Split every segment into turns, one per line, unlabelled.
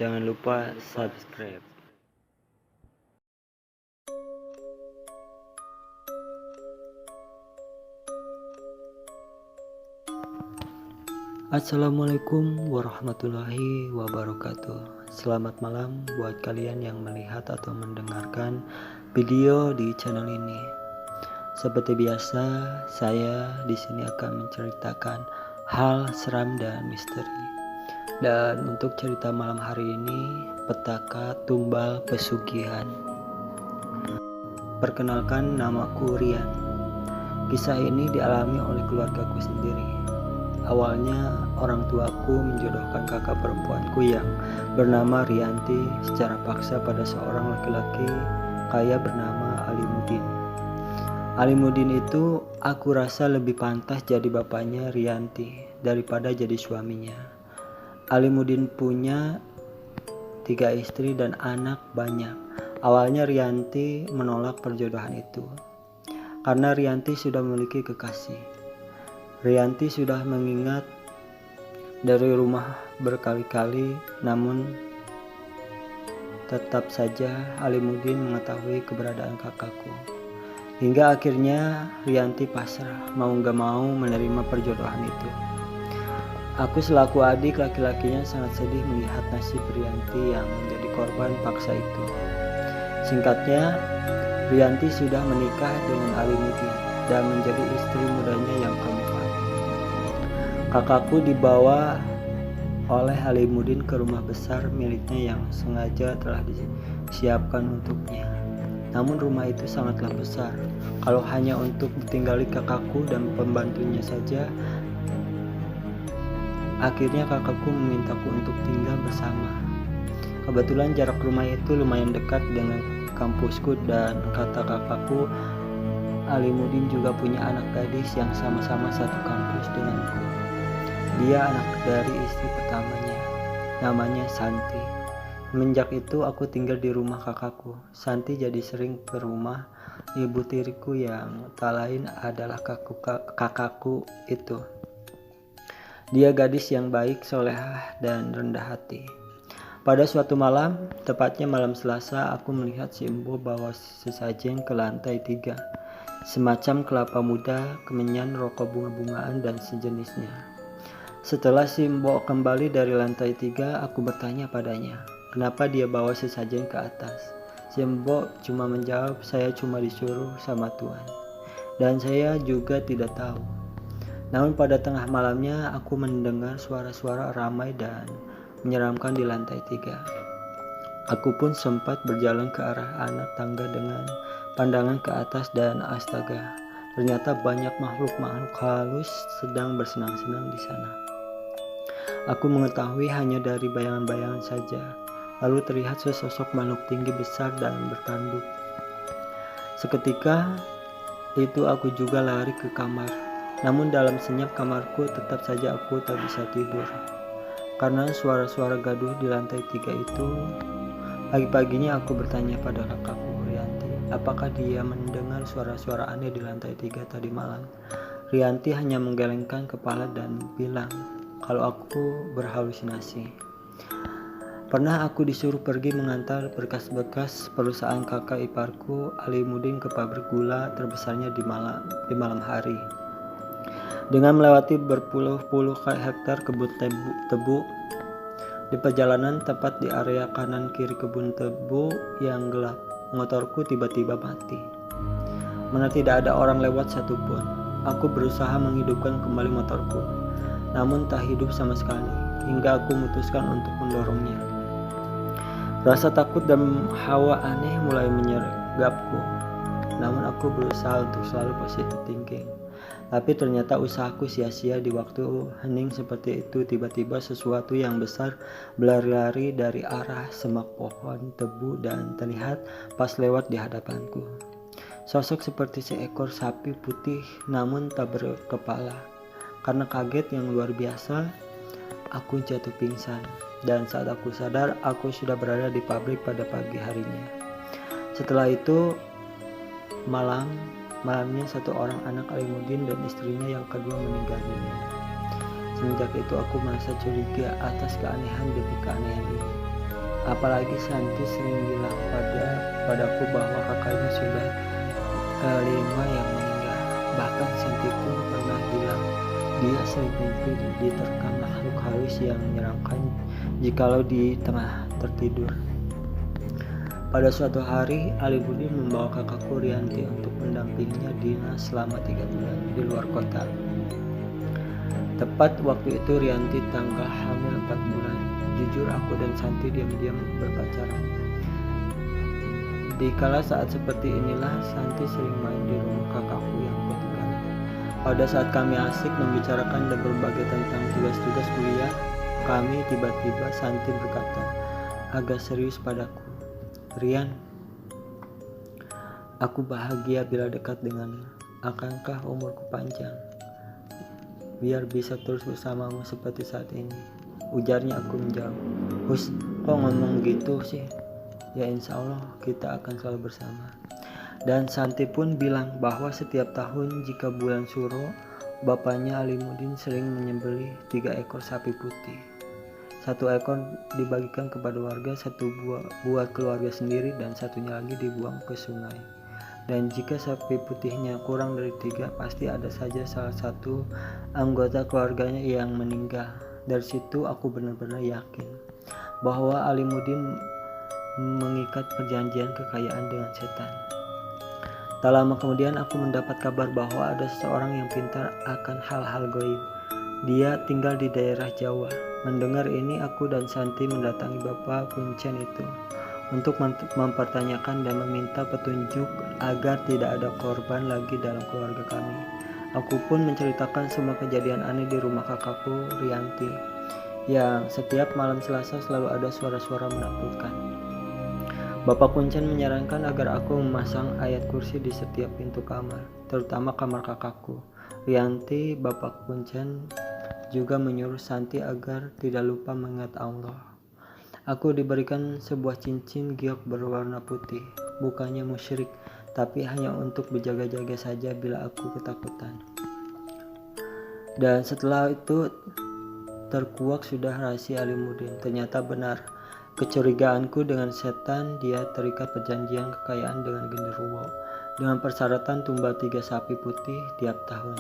Jangan lupa subscribe. Assalamualaikum warahmatullahi wabarakatuh. Selamat malam buat kalian yang melihat atau mendengarkan video di channel ini. Seperti biasa, saya di sini akan menceritakan hal seram dan misteri. Dan untuk cerita malam hari ini, petaka tumbal pesugihan. Perkenalkan, namaku Rian. Kisah ini dialami oleh keluargaku sendiri. Awalnya orang tuaku menjodohkan kakak perempuanku yang bernama Rianti secara paksa pada seorang laki-laki kaya bernama Alimuddin. Alimuddin itu aku rasa lebih pantas jadi bapaknya Rianti daripada jadi suaminya. Alimuddin punya 3 istri dan anak banyak. Awalnya Rianti menolak perjodohan itu karena Rianti sudah memiliki kekasih. Rianti sudah mengingat dari rumah berkali-kali, namun tetap saja Alimuddin mengetahui keberadaan kakakku. Hingga akhirnya Rianti pasrah, mau gak mau menerima perjodohan itu. Aku selaku adik laki-lakinya sangat sedih melihat nasib Rianti yang menjadi korban paksa itu. Singkatnya, Rianti sudah menikah dengan Alimuddin dan menjadi istri mudanya yang keempat. Kakakku dibawa oleh Alimuddin ke rumah besar miliknya yang sengaja telah disiapkan untuknya. Namun rumah itu sangatlah besar. Kalau hanya untuk ditinggali kakakku dan pembantunya saja, akhirnya kakakku memintaku untuk tinggal bersama. Kebetulan jarak rumah itu lumayan dekat dengan kampusku dan kata kakakku, Alimuddin juga punya anak gadis yang sama-sama satu kampus denganku. Dia anak dari istri pertamanya, namanya Santi. Semenjak itu aku tinggal di rumah kakakku. Santi jadi sering ke rumah ibu tiriku yang tak lain adalah kakakku itu. Dia gadis yang baik, solehah, dan rendah hati. Pada suatu malam, tepatnya malam Selasa, aku melihat si Embo bawa sesajen ke lantai 3. Semacam kelapa muda, kemenyan, rokok bunga-bungaan, dan sejenisnya. Setelah si Mbok kembali dari lantai 3, aku bertanya padanya, kenapa dia bawa sesajen ke atas. Si Mbok cuma menjawab, saya cuma disuruh sama Tuan. Dan saya juga tidak tahu. Namun pada tengah malamnya, aku mendengar suara-suara ramai dan menyeramkan di lantai 3. Aku pun sempat berjalan ke arah anak tangga dengan pandangan ke atas dan astaga, ternyata banyak makhluk-makhluk halus sedang bersenang-senang di sana. Aku mengetahui hanya dari bayangan-bayangan saja. Lalu terlihat sesosok makhluk tinggi besar dan bertanduk. Seketika itu aku juga lari ke kamar. Namun dalam senyap kamarku tetap saja aku tak bisa tidur. Karena suara-suara gaduh di lantai 3 itu. Pagi-paginya aku bertanya pada kakakku Rianti, apakah dia mendengar suara-suara aneh di lantai 3 tadi malam. Rianti hanya menggelengkan kepala dan bilang kalau aku berhalusinasi. Pernah aku disuruh pergi mengantar berkas-berkas perusahaan kakak iparku Alimuddin ke pabrik gula terbesarnya di malam hari. Dengan melewati berpuluh-puluh hektar kebun tebu, di perjalanan tepat di area kanan kiri kebun tebu yang gelap, motorku tiba-tiba mati. Mana tidak ada orang lewat satupun. Aku berusaha menghidupkan kembali motorku, namun tak hidup sama sekali, hingga aku memutuskan untuk mendorongnya. Rasa takut dan hawa aneh mulai menyergapku, namun aku berusaha untuk selalu positive thinking. Tapi ternyata usahaku sia-sia. Di waktu hening seperti itu, tiba-tiba sesuatu yang besar berlari-lari dari arah semak pohon tebu dan terlihat pas lewat di hadapanku. Sosok seperti seekor sapi putih namun tak berkepala. Karena kaget yang luar biasa, aku jatuh pingsan. Dan saat aku sadar, aku sudah berada di pabrik pada pagi harinya. Setelah itu, malamnya satu orang anak Alimuddin dan istrinya yang kedua meninggal dunia. Semenjak itu aku merasa curiga atas keanehan demi keanehan ini. Apalagi Santi sering bilang padaku bahwa kakaknya sudah kelima yang meninggal. Bahkan Santi pun pernah bilang dia sering mimpi diterkam makhluk halus yang menyeramkan jikalau di tengah tertidur. Pada suatu hari, Alimuddin membawa kakakku Rianti untuk mendampinginya dinas selama 3 bulan di luar kota. Tepat waktu itu Rianti tanggal hamil 4 bulan. Jujur aku dan Santi diam-diam berpacaran. Di kala saat seperti inilah Santi sering main di rumah kakakku yang kutinggali. Pada saat kami asik membicarakan dan berbagai tentang tugas-tugas kuliah, kami tiba-tiba Santi berkata agak serius padaku, "Rian, aku bahagia bila dekat denganmu. Akankah umurku panjang biar bisa terus bersamamu seperti saat ini?" Ujarnya. Aku menjawab, "Hus, kok ngomong gitu sih? Ya insya Allah kita akan selalu bersama." Dan Santi pun bilang bahwa setiap tahun jika bulan Suro, bapaknya Alimuddin sering menyembelih 3 ekor sapi putih. 1 ekor dibagikan kepada warga, 1 buat keluarga sendiri, dan satunya lagi dibuang ke sungai. Dan jika sapi putihnya kurang dari 3, pasti ada saja salah satu anggota keluarganya yang meninggal. Dari situ aku benar-benar yakin bahwa Alimuddin mengikat perjanjian kekayaan dengan setan. Tak lama kemudian aku mendapat kabar bahwa ada seseorang yang pintar akan hal-hal gaib. Dia tinggal di daerah Jawa. Mendengar ini, aku dan Santi mendatangi Bapak Kuncen itu untuk mempertanyakan dan meminta petunjuk agar tidak ada korban lagi dalam keluarga kami. Aku pun menceritakan semua kejadian aneh di rumah kakakku Rianti, yang setiap malam Selasa selalu ada suara-suara menakutkan. Bapak Kuncen menyarankan agar aku memasang ayat kursi di setiap pintu kamar, terutama kamar kakakku Rianti. Bapak Kuncen juga menyuruh Santi agar tidak lupa mengingat Allah. Aku diberikan sebuah cincin giok berwarna putih, bukannya musyrik, tapi hanya untuk berjaga-jaga saja bila aku ketakutan. Dan setelah itu terkuak sudah rahasia Alimuddin. Ternyata benar kecurigaanku dengan setan. Dia terikat perjanjian kekayaan dengan genderuwo dengan persyaratan tumbal 3 sapi putih tiap tahun.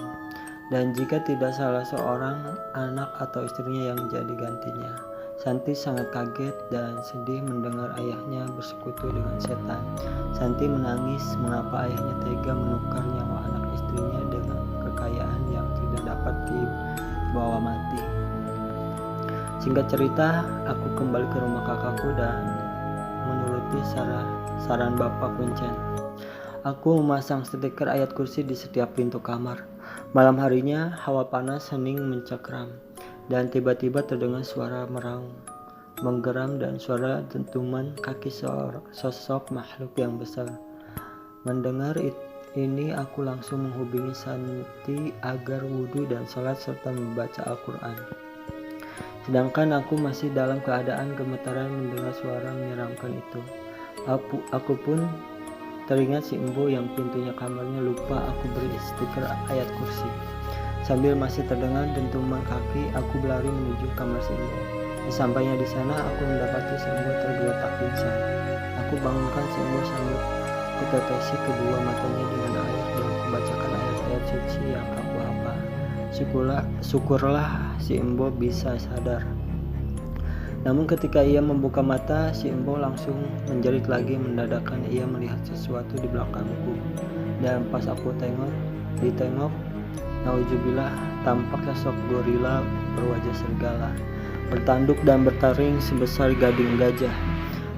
Dan jika tidak, salah seorang anak atau istrinya yang menjadi gantinya. Santi sangat kaget dan sedih mendengar ayahnya bersekutu dengan setan. Santi menangis mengapa ayahnya tega menukar nyawa anak istrinya dengan kekayaan yang tidak dapat dibawa mati. Singkat cerita, aku kembali ke rumah kakakku dan menuruti saran Bapak Kuncen. Aku memasang stiker ayat kursi di setiap pintu kamar. Malam harinya hawa panas hening mencekram, dan tiba-tiba terdengar suara meraung, menggeram, dan suara dentuman kaki sosok makhluk yang besar. Mendengar ini, aku langsung menghubungi Santi agar wudhu dan sholat serta membaca Al-Quran. Sedangkan aku masih dalam keadaan gemetaran mendengar suara menyeramkan itu. Aku pun teringat si Embo yang pintunya kamarnya lupa aku beri stiker ayat kursi. Sambil masih terdengar dentuman kaki, aku berlari menuju kamar si Embo. Sesampainya di sana, aku mendapati si Embo tergeletak pingsan. Aku bangunkan si Embo sambil kutetesi kedua matanya dengan air dan kubacakan ayat-ayat suci yang aku hafal. Syukurlah si Embo bisa sadar. Namun ketika ia membuka mata, si Embo langsung menjerit lagi. Mendadak ia melihat sesuatu di belakangku. Dan pas aku ditengok, nauzubillah, tampak sosok gorila berwajah serigala, bertanduk dan bertaring sebesar gading gajah.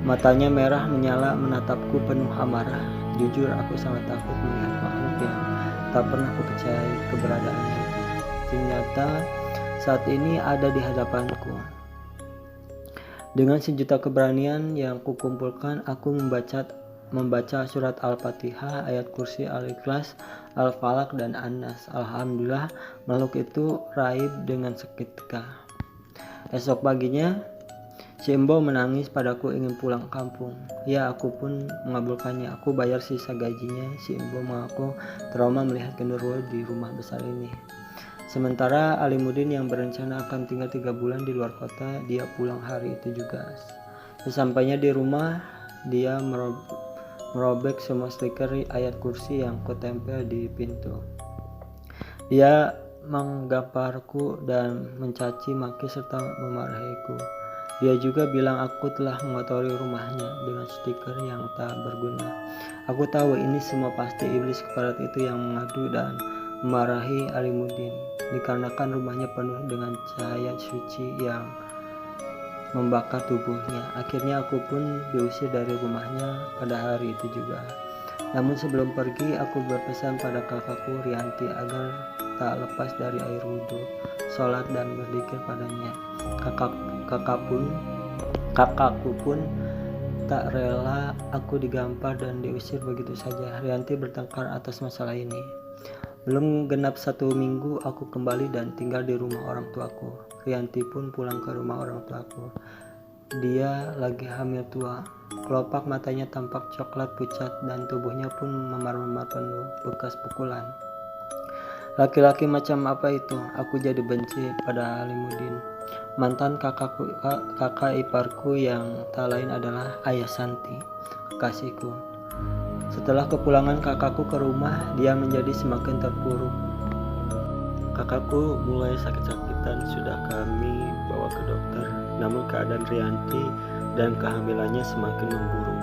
Matanya merah menyala menatapku penuh amarah. Jujur aku sangat takut melihat makhluk yang tak pernah kupercayai keberadaannya itu. Ternyata saat ini ada di hadapanku. Dengan sejuta keberanian yang kukumpulkan, aku membaca surat Al-Fatihah, ayat kursi, Al-Ikhlas, Al-Falaq, dan An-Nas. Alhamdulillah, makhluk itu raib dengan seketika. Esok paginya, si Embo menangis padaku ingin pulang kampung. Ya, aku pun mengabulkannya. Aku bayar sisa gajinya. Si Embo mengaku trauma melihat genderuwo di rumah besar ini. Sementara Alimuddin yang berencana akan tinggal 3 bulan di luar kota, dia pulang hari itu juga. Sesampainya di rumah, dia merobek semua stiker ayat kursi yang kutempel di pintu. Dia menggamparku dan mencaci maki serta memarahiku. Dia juga bilang aku telah mengotori rumahnya dengan stiker yang tak berguna. Aku tahu ini semua pasti iblis keparat itu yang mengadu dan memarahi Alimuddin, dikarenakan rumahnya penuh dengan cahaya suci yang membakar tubuhnya. Akhirnya aku pun diusir dari rumahnya pada hari itu juga. Namun sebelum pergi, aku berpesan pada kakakku Rianti agar tak lepas dari air wudhu, sholat dan berzikir padanya. Kakakku pun tak rela aku digampar dan diusir begitu saja. Rianti bertengkar atas masalah ini. Belum genap 1 minggu aku kembali dan tinggal di rumah orang tuaku. Rianti pun pulang ke rumah orang tuaku. Dia lagi hamil tua. Kelopak matanya tampak coklat pucat dan tubuhnya pun memar-memar penuh bekas pukulan. Laki-laki macam apa itu? Aku jadi benci pada Alimuddin. Mantan kakak iparku yang tak lain adalah Ayah Santi, kekasihku. Setelah kepulangan kakakku ke rumah, dia menjadi semakin terpuruk. Kakakku mulai sakit-sakitan, sudah kami bawa ke dokter. Namun keadaan Rianti dan kehamilannya semakin memburuk.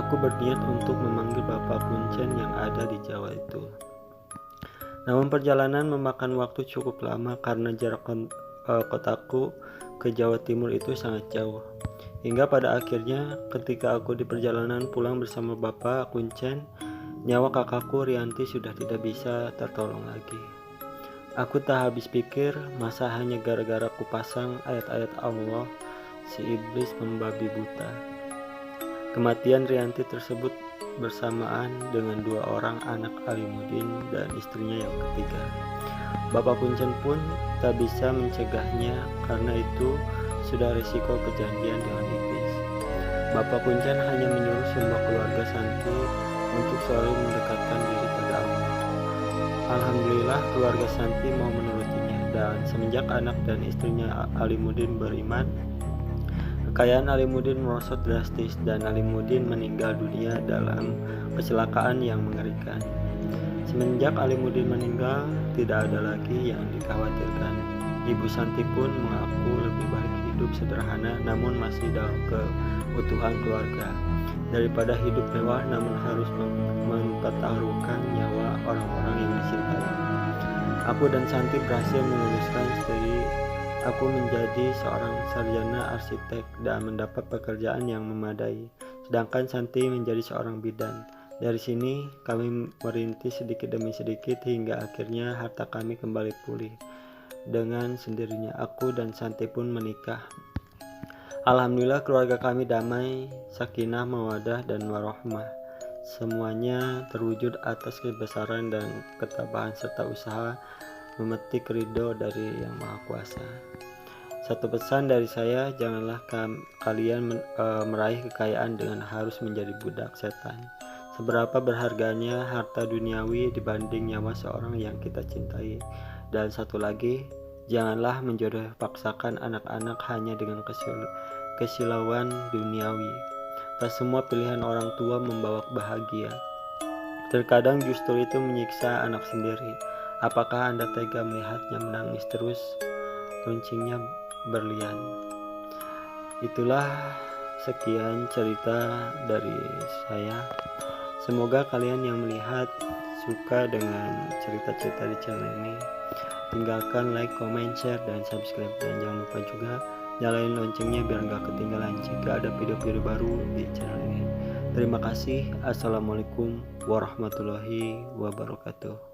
Aku berniat untuk memanggil Bapak Kuncen yang ada di Jawa itu. Namun perjalanan memakan waktu cukup lama karena jarak kotaku ke Jawa Timur itu sangat jauh. Hingga pada akhirnya ketika aku di perjalanan pulang bersama Bapak Kuncen, nyawa kakakku Rianti sudah tidak bisa tertolong lagi. Aku tak habis pikir, masa hanya gara-gara ku pasang ayat-ayat Allah, si iblis membabi buta. Kematian Rianti tersebut bersamaan dengan 2 orang anak Alimuddin dan istrinya yang ketiga. Bapak Kuncen pun tak bisa mencegahnya karena itu sudah risiko perjanjian dengan iblis. Bapak Kuncen hanya menyuruh semua keluarga Santi untuk selalu mendekatkan diri pada Allah. Alhamdulillah keluarga Santi mau menurutinya, dan semenjak anak dan istrinya Alimuddin beriman, kekayaan Alimuddin merosot drastis dan Alimuddin meninggal dunia dalam kecelakaan yang mengerikan. Semenjak Alimuddin meninggal, tidak ada lagi yang dikhawatirkan. Ibu Santi pun mengaku lebih baik hidup sederhana namun masih dalam keutuhan keluarga, daripada hidup mewah namun harus mempertaruhkan nyawa orang-orang yang dicintai. Aku dan Santi berhasil meluluskan studi. Aku menjadi seorang sarjana arsitek dan mendapat pekerjaan yang memadai, sedangkan Santi menjadi seorang bidan. Dari sini kami merintis sedikit demi sedikit hingga akhirnya harta kami kembali pulih. Dengan sendirinya aku dan Santi pun menikah. Alhamdulillah keluarga kami damai, sakinah, mawadah, dan warahmah. Semuanya terwujud atas kebesaran dan ketabahan serta usaha memetik ridho dari Yang Maha Kuasa. Satu pesan dari saya, janganlah kalian meraih kekayaan dengan harus menjadi budak setan. Seberapa berharganya harta duniawi dibanding nyawa seorang yang kita cintai. Dan satu lagi, janganlah menjodoh paksakan anak-anak hanya dengan kesilauan duniawi. Tak semua pilihan orang tua membawa bahagia. Terkadang justru itu menyiksa anak sendiri. Apakah Anda tega melihatnya menangis terus, runcingnya berlian? Itulah sekian cerita dari saya. Semoga kalian yang melihat suka dengan cerita-cerita di channel ini. Tinggalkan like, comment, share, dan subscribe. Dan jangan lupa juga nyalain loncengnya biar gak ketinggalan jika ada video-video baru di channel ini. Terima kasih. Assalamualaikum warahmatullahi wabarakatuh.